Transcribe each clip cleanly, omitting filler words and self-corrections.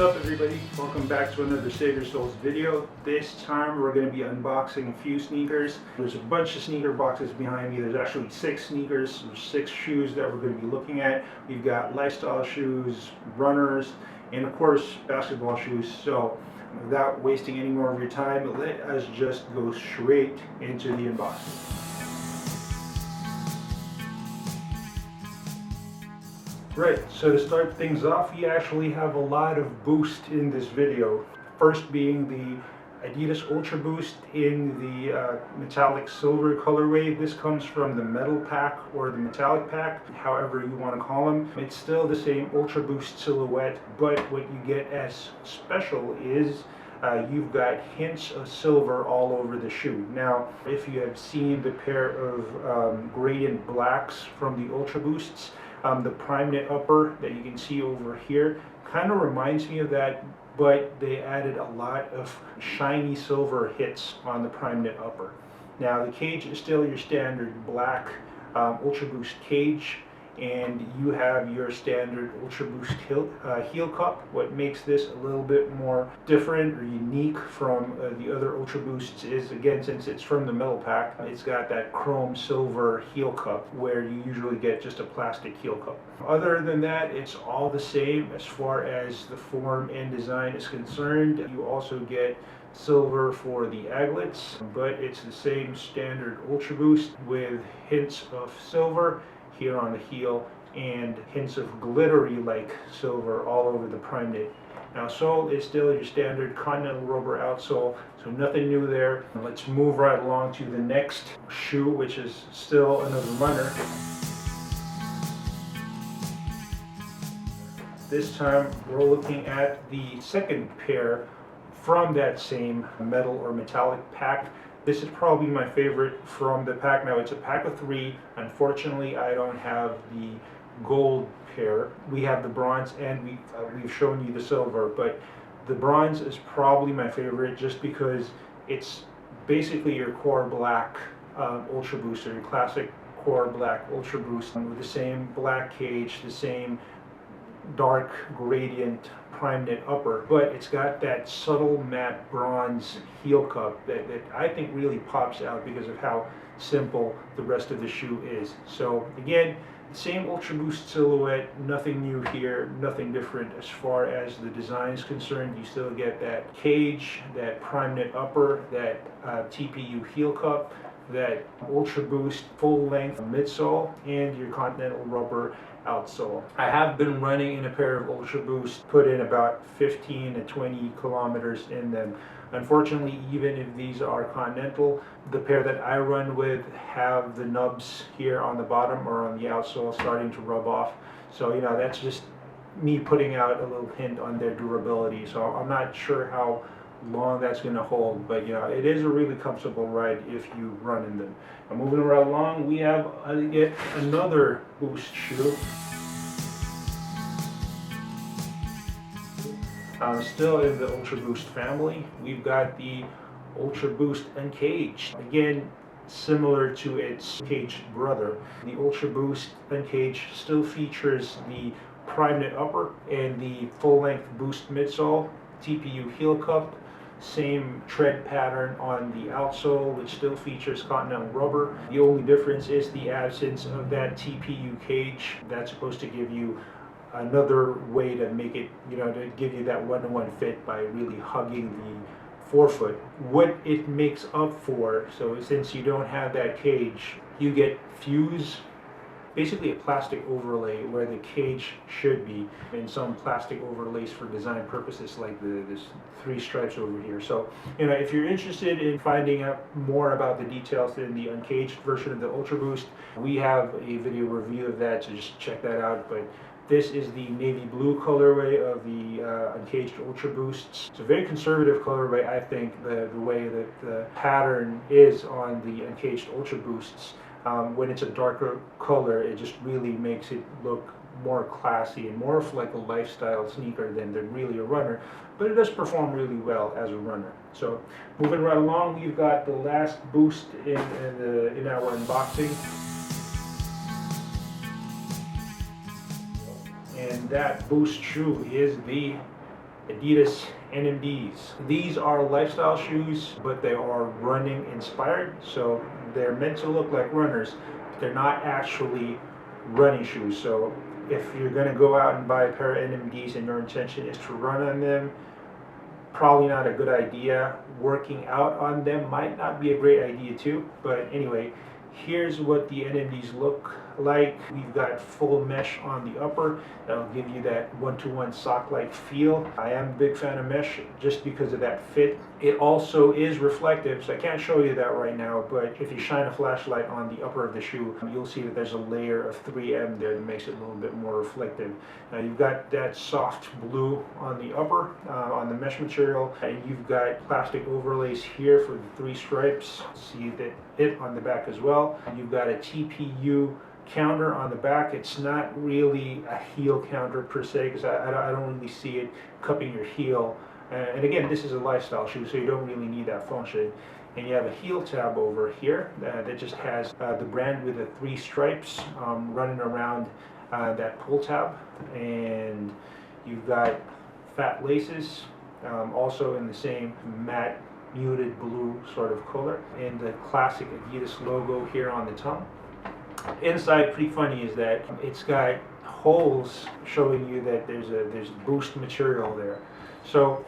up everybody? Welcome back to another Save Your Souls video. This time we're going to be unboxing a few sneakers. There's a bunch of sneaker boxes behind me. There's actually 6 sneakers. There's 6 shoes that we're going to be looking at. We've got lifestyle shoes, runners, and of course basketball shoes. So without wasting any more of your time, let us just go straight into the unboxing. Right, so to start things off, we actually have a lot of boost in this video. First being the Adidas Ultra Boost in the metallic silver colorway. This comes from the metal pack or the metallic pack, however you want to call them. It's still the same Ultra Boost silhouette, but what you get as special is you've got hints of silver all over the shoe. Now, if you have seen the pair of gradient blacks from the Ultra Boosts, the prime knit upper that you can see over here kind of reminds me of that, but they added a lot of shiny silver hits on the prime knit upper. Now the cage is still your standard black Ultra Boost cage, and you have your standard Ultra Boost heel cup. What makes this a little bit more different or unique from the other Ultra Boosts is, again, since it's from the metal pack, it's got that chrome silver heel cup where you usually get just a plastic heel cup. Other than that, it's all the same as far as the form and design is concerned. You also get silver for the aglets, but it's the same standard Ultra Boost with hints of silver here on the heel and hints of glittery like silver all over the prime knit. Now, sole is still your standard continental rubber outsole, so nothing new there. Let's move right along to the next shoe, which is still another runner. This time we're looking at the second pair from that same metal or metallic pack. This is probably my favorite from the pack. Now, it's a pack of 3. Unfortunately, I don't have the gold pair. We have the bronze, and we've shown you the silver, but the bronze is probably my favorite just because it's basically your core black Ultra Boost, or your classic core black Ultra Boost with the same black cage, the same dark gradient prime knit upper, but it's got that subtle matte bronze heel cup that I think really pops out because of how simple the rest of the shoe is. So again, the same Ultra Boost silhouette, nothing new here, nothing different as far as the design is concerned. You still get that cage, that prime knit upper, that TPU heel cup, that Ultra Boost full length midsole, and your continental rubber outsole. I have been running in a pair of Ultra Boost, put in about 15 to 20 kilometers in them. Unfortunately, even if these are continental, the pair that I run with have the nubs here on the bottom or on the outsole starting to rub off. So, you know, that's just me putting out a little hint on their durability. So I'm not sure how long that's going to hold, but you know, it is a really comfortable ride if you run in them. And moving right along, we have yet another Boost shoe. Still in the Ultra Boost family, we've got the Ultra Boost Uncaged. Again, similar to its caged brother. The Ultra Boost Uncaged still features the prime knit upper and the full-length Boost midsole, TPU heel cup, same tread pattern on the outsole, which still features continental rubber. The only difference is the absence of that TPU cage. That's supposed to give you another way to make it, you know, to give you that one-to-one fit by really hugging the forefoot. What it makes up for, so since you don't have that cage, you get fuse, basically a plastic overlay where the cage should be, and some plastic overlays for design purposes like this 3 stripes over here. So, you know, if you're interested in finding out more about the details in the uncaged version of the Ultra Boost, we have a video review of that, so just check that out. But this is the navy blue colorway of the Uncaged Ultra Boosts. It's a very conservative colorway, I think, the way that the pattern is on the Uncaged Ultra Boosts. When it's a darker color, it just really makes it look more classy and more of like a lifestyle sneaker than really a runner, but it does perform really well as a runner. So moving right along, we've got the last Boost in our unboxing. And that Boost shoe is the Adidas NMDs. These are lifestyle shoes, but they are running inspired, so they're meant to look like runners. They're not actually running shoes. So if you're going to go out and buy a pair of NMDs and your intention is to run on them, probably not a good idea. Working out on them might not be a great idea too, but anyway, here's what the NMDs look like. We've got full mesh on the upper. That'll give you that one-to-one sock-like feel. I am a big fan of mesh just because of that fit. It also is reflective, so I can't show you that right now, but if you shine a flashlight on the upper of the shoe, you'll see that there's a layer of 3M there that makes it a little bit more reflective. Now you've got that soft blue on the upper, on the mesh material, and you've got plastic overlays here for the 3 stripes. See that it on the back as well. You've got a TPU counter on the back. It's not really a heel counter per se, because I don't really see it cupping your heel. And again, this is a lifestyle shoe, so you don't really need that function. And you have a heel tab over here that just has the brand with the 3 stripes running around that pull tab. And you've got fat laces, also in the same matte muted blue sort of color, and the classic Adidas logo here on the tongue. Inside, pretty funny, is that it's got holes showing you that there's boost material there. So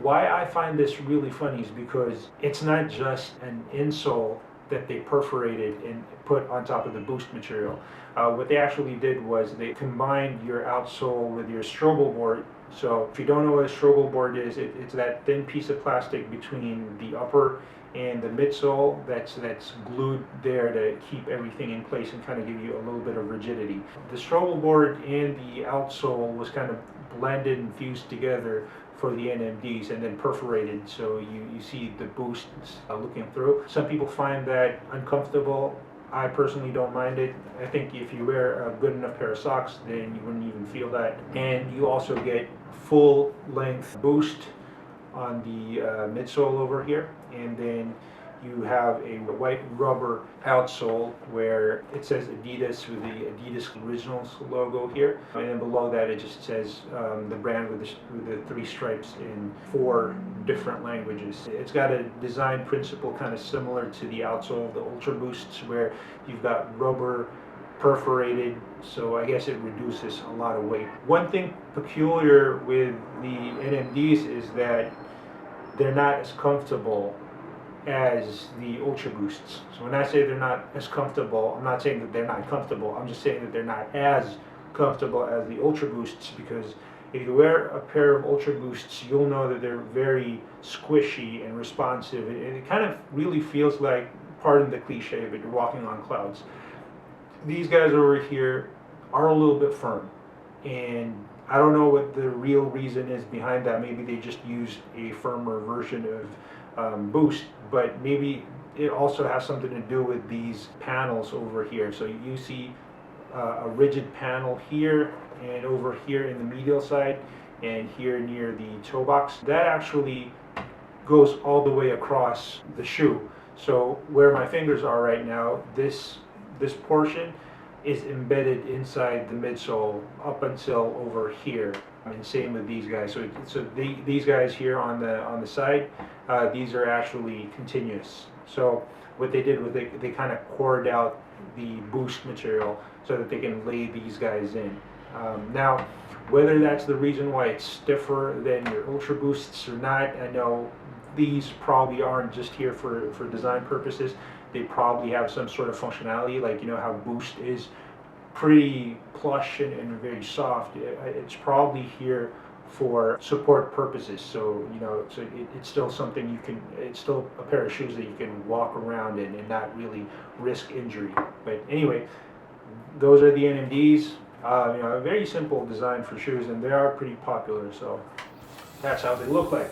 why I find this really funny is because it's not just an insole that they perforated and put on top of the boost material. What they actually did was they combined your outsole with your strobel board. So if you don't know what a strobel board is, it's that thin piece of plastic between the upper and the midsole that's glued there to keep everything in place and kind of give you a little bit of rigidity. The strobel board and the outsole was kind of blended and fused together for the NMDs and then perforated, so you see the boosts looking through. Some people find that uncomfortable. I personally don't mind it. I think if you wear a good enough pair of socks, then you wouldn't even feel that. And you also get full length boost on the midsole over here, and then you have a white rubber outsole where it says Adidas with the Adidas Originals logo here, and then below that it just says the brand with the 3 stripes in 4 different languages. It's got a design principle kind of similar to the outsole of the Ultra Boosts, where you've got rubber perforated, so I guess it reduces a lot of weight. One thing peculiar with the NMDs is that they're not as comfortable as the Ultra Boosts. So when I say they're not as comfortable, I'm not saying that they're not comfortable, I'm just saying that they're not as comfortable as the Ultra Boosts, because if you wear a pair of Ultra Boosts, you'll know that they're very squishy and responsive, and it kind of really feels like, pardon the cliche, but you're walking on clouds. These guys over here are a little bit firm, and I don't know what the real reason is behind that. Maybe they just used a firmer version of Boost, but maybe it also has something to do with these panels over here. So you see a rigid panel here and over here in the medial side and here near the toe box. That actually goes all the way across the shoe. So where my fingers are right now, this portion is embedded inside the midsole up until over here, and same with these guys. So these guys here on the side, these are actually continuous. So what they did was they kind of cored out the boost material so that they can lay these guys in. Now, whether that's the reason why it's stiffer than your Ultra Boosts or not, I know these probably aren't just here for design purposes. They probably have some sort of functionality, like, you know how Boost is pretty plush and very soft. It's probably here for support purposes. So, you know, it's still something it's still a pair of shoes that you can walk around in and not really risk injury. But anyway, those are the NMDs. You know, a very simple design for shoes, and they are pretty popular. So that's how they look like.